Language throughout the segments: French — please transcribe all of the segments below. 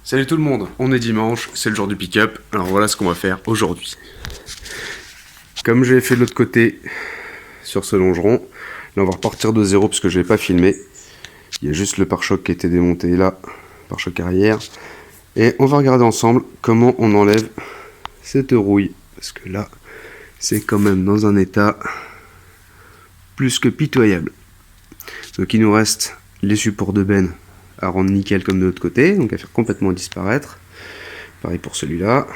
Salut tout le monde, on est dimanche, c'est le jour du pick-up, alors voilà ce qu'on va faire aujourd'hui. Comme j'ai fait de l'autre côté sur ce longeron, là on va repartir de zéro parce que je n'ai pas filmé. Il y a juste le pare-choc qui a été démonté là, pare-choc arrière. Et on va regarder ensemble comment on enlève cette rouille, parce que là c'est quand même dans un état plus que pitoyable. Donc il nous reste les supports de benne à rendre nickel comme de l'autre côté, donc à faire complètement disparaître. Pareil pour celui-là.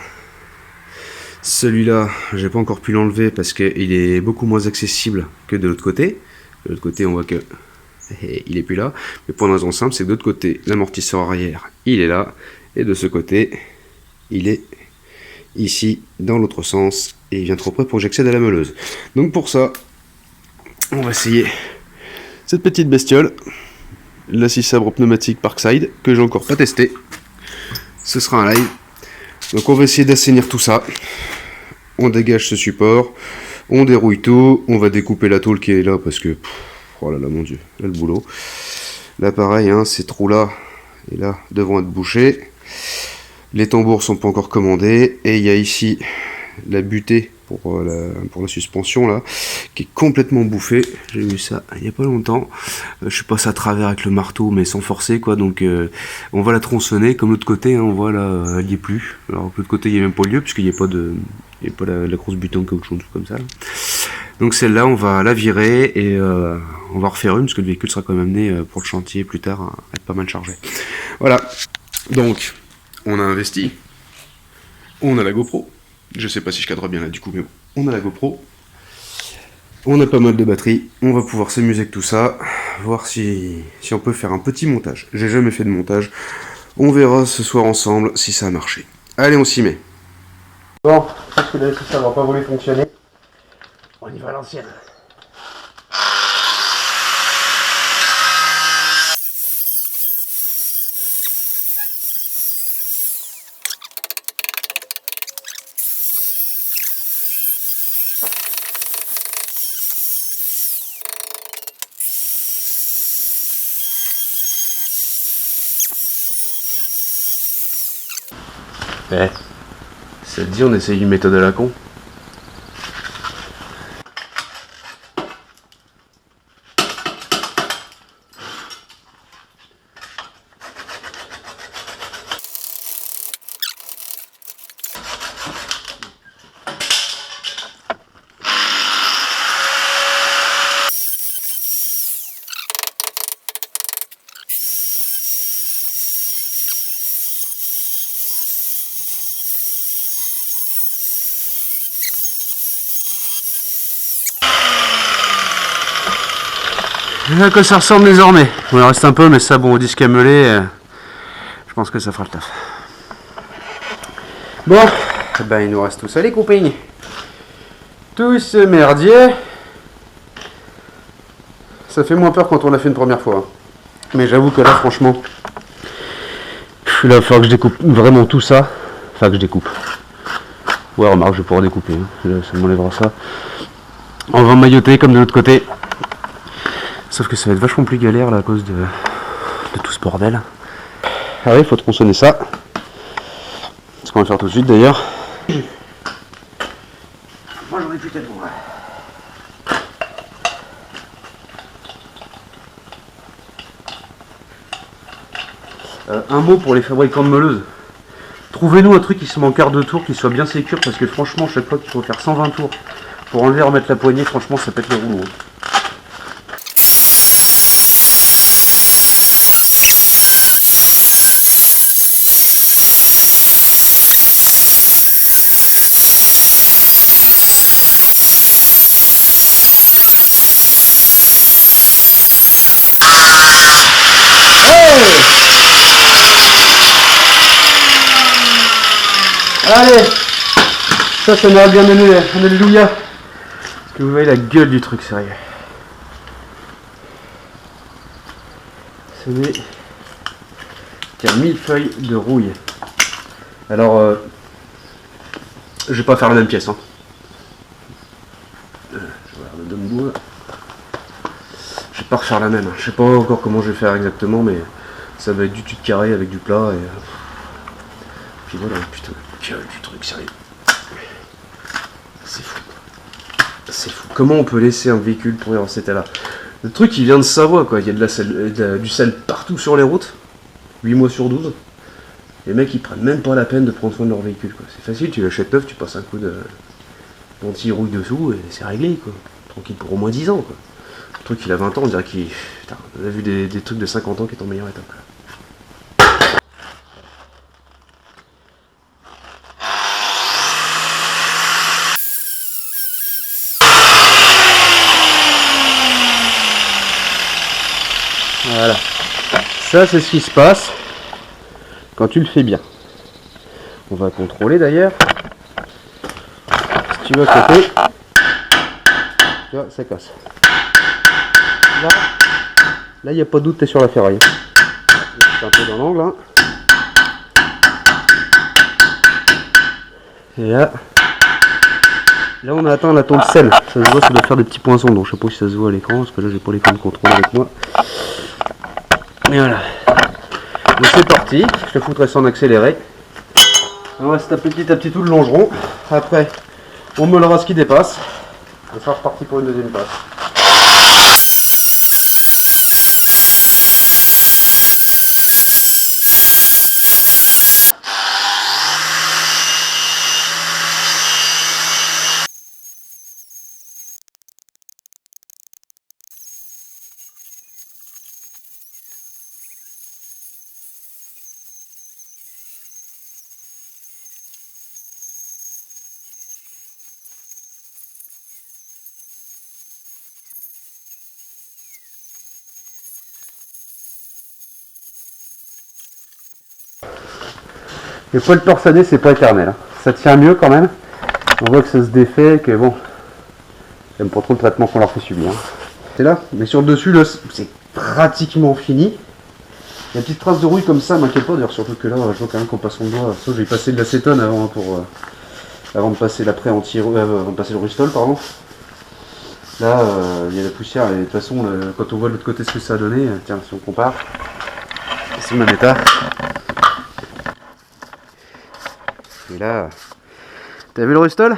Celui-là, j'ai pas encore pu l'enlever parce qu'il est beaucoup moins accessible que de l'autre côté. De l'autre côté, on voit que il est plus là. Mais pour une raison simple, c'est que de l'autre côté, l'amortisseur arrière, il est là, et de ce côté, il est ici dans l'autre sens, et il vient trop près pour que j'accède à la meuleuse. Donc pour ça, on va essayer cette petite bestiole. La 6 sabre pneumatique Parkside, que j'ai encore pas testé. Ce sera un live. Donc on va essayer d'assainir tout ça. On dégage ce support. On dérouille tout. On va découper la tôle qui est là parce que... oh là là mon dieu, là le boulot. Là pareil, hein, ces trous là et là devront être bouchés. Les tambours sont pas encore commandés. Et il y a ici la butée pour la suspension là, qui est complètement bouffée. J'ai vu ça il n'y a pas longtemps. Je suis passé à travers avec le marteau, mais sans forcer quoi. Donc on va la tronçonner. Comme l'autre côté, hein, on voit là, elle n'y est plus. Alors de l'autre côté, il n'y a même pas lieu puisqu'il n'y a pas de, il y a pas la grosse butée en caoutchouc, tout comme ça. Là. Donc celle-là, on va la virer et on va refaire une parce que le véhicule sera quand même amené pour le chantier plus tard à être pas mal chargé. Voilà. Donc on a investi. On a la GoPro. Je sais pas si je cadre bien là du coup, mais bon, on a la GoPro, on a pas mal de batterie, on va pouvoir s'amuser avec tout ça, voir si on peut faire un petit montage. J'ai jamais fait de montage, on verra ce soir ensemble si ça a marché. Allez, on s'y met. Bon, parce que là, ça va pas voler fonctionner, on y va à l'ancienne. Eh, ça te dit on essaye une méthode à la con. À quoi ça ressemble désormais. Bon, il reste un peu, mais ça, bon, au disque à meuler, je pense que ça fera le taf. Bon, ben il nous reste tout ça, les copains. Tout ce merdier. Ça fait moins peur quand on l'a fait une première fois. Mais j'avoue que là, franchement, là, il va falloir que je découpe vraiment tout ça. Enfin, que je découpe. Ouais, remarque, je vais pouvoir découper. Hein. Ça m'enlèvera ça. On va mailloter comme de l'autre côté. Sauf que ça va être vachement plus galère là à cause de tout ce bordel. Ah oui, il faut tronçonner ça. Ce qu'on va faire tout de suite d'ailleurs. Moi j'en ai plus tellement. Un mot pour les fabricants de meuleuses. Trouvez-nous un truc qui se met en quart de tour, qui soit bien sécure, parce que franchement, chaque fois qu'il faut faire 120 tours pour enlever et remettre la poignée, franchement ça pète les rouleaux. Allez, ça m'a bien donné, alléluia. Parce que vous voyez la gueule du truc, sérieux. C'est qu'il y a 1000 feuilles de rouille. Alors, je vais pas faire la même pièce. Hein. Je vais regarder de debout. Je vais pas refaire la même. Je sais pas encore comment je vais faire exactement, mais ça va être du tutte carré avec du plat. Et Puis voilà, putain, gueule du truc, sérieux. C'est fou. C'est fou. Comment on peut laisser un véhicule pourrir en cet état-là? Le truc, il vient de Savoie, quoi. Il y a du sel partout sur les routes. 8 mois sur 12. Les mecs, ils prennent même pas la peine de prendre soin de leur véhicule, quoi. C'est facile, tu l'achètes neuf, tu passes un coup d'anti-rouille dessous et c'est réglé, quoi. Tranquille pour au moins 10 ans, quoi. Le truc, il a 20 ans, on dirait qu'il... Putain, on a vu des trucs de 50 ans qui est en meilleure état, quoi. Voilà. Ça, c'est ce qui se passe quand tu le fais bien. On va contrôler d'ailleurs. Si tu veux à côté, tu vois, ça casse. Là, il n'y a pas de doute, tu es sur la ferraille. C'est un peu dans l'angle. Hein. Et là, on a atteint la tonne de sel. Ça se voit, ça doit faire des petits poinçons. Donc je sais pas si ça se voit à l'écran, parce que là, j'ai pas l'écran de contrôle avec moi. Et voilà. Donc c'est parti. Je te foutrai ça en accéléré. On va se taper petit à petit tout le longeron. Après, on meulera ce qui dépasse. On sera reparti pour une deuxième passe. Les poils torsadés, c'est pas éternel. Hein. Ça tient mieux quand même. On voit que ça se défait, que bon, j'aime pas trop le traitement qu'on leur fait subir. Hein. C'est là, mais sur le dessus, là, c'est pratiquement fini. Il y a une petite trace de rouille comme ça, m'inquiète pas, d'ailleurs, surtout que là, je vois quand même qu'on passe son doigt. Sauf que j'ai passé de l'acétone avant, hein, avant de passer l'après avant de passer le Rustol, pardon. Là, il y a la poussière, et de toute façon, quand on voit de l'autre côté ce que ça a donné, tiens, si on compare, c'est le même état. Et là, t'as vu le Rustol?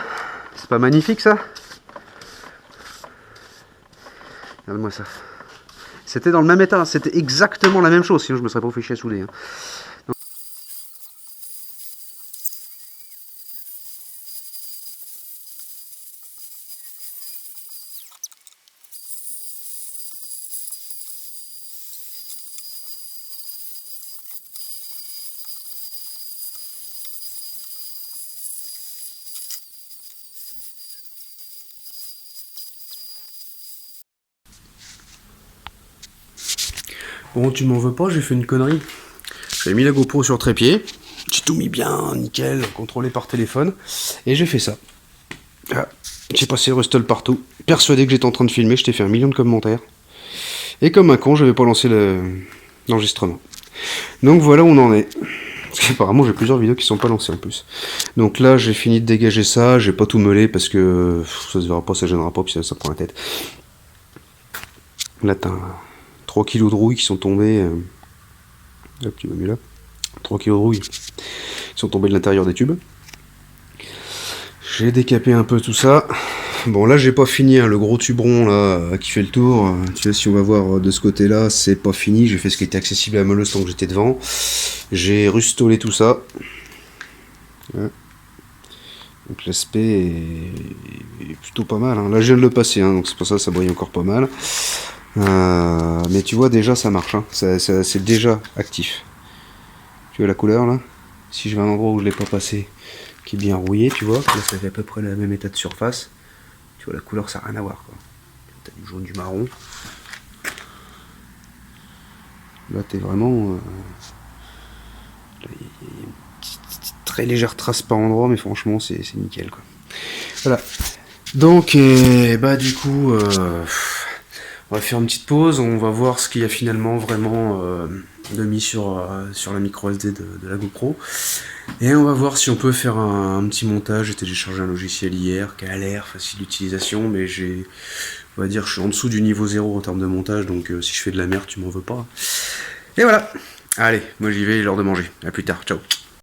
C'est pas magnifique ça? Regarde-moi ça. C'était dans le même état, c'était exactement la même chose, sinon je me serais pas fait chier à souder. Hein. Bon, tu m'en veux pas, j'ai fait une connerie. J'ai mis la GoPro sur trépied, j'ai tout mis bien, nickel, contrôlé par téléphone, et j'ai fait ça. Ah, j'ai passé Rustol partout, persuadé que j'étais en train de filmer, je t'ai fait 1 million de commentaires. Et comme un con, je n'avais pas lancé l'enregistrement. Donc voilà où on en est. Parce qu'apparemment j'ai plusieurs vidéos qui sont pas lancées en plus. Donc là j'ai fini de dégager ça, j'ai pas tout meulé parce que ça se verra pas, ça gênera pas, puis ça prend la tête. Là t'as 3 kilos de rouille qui sont tombés. Hop, tu m'as mis là. 3 kilos de rouille qui sont tombés de l'intérieur des tubes. J'ai décapé un peu tout ça. Bon là j'ai pas fini, hein, le gros tube rond là qui fait le tour. Tu vois, si on va voir de ce côté là, c'est pas fini. J'ai fait ce qui était accessible à la meuleuse tant que j'étais devant. J'ai rustolé tout ça. Ouais. Donc l'aspect est plutôt pas mal. Hein. Là je viens de le passer, hein, donc c'est pour ça que ça brille encore pas mal. Mais tu vois déjà ça marche, hein. C'est déjà actif. Tu vois la couleur là? Si je vais à un endroit où je l'ai pas passé, qui est bien rouillé, tu vois, là ça fait à peu près le même état de surface. Tu vois la couleur ça n'a rien à voir quoi. T'as du jaune, du marron. Là t'es vraiment... il y a une petite, très légère trace par endroit, mais franchement c'est nickel quoi. Voilà. Donc bah du coup on va faire une petite pause, on va voir ce qu'il y a finalement vraiment de mis sur la micro SD de la GoPro. Et on va voir si on peut faire un petit montage. J'ai téléchargé un logiciel hier qui a l'air facile d'utilisation, mais on va dire je suis en dessous du niveau 0 en termes de montage, donc si je fais de la merde tu m'en veux pas. Et voilà. Allez, moi j'y vais, il est l'heure de manger. À plus tard, ciao.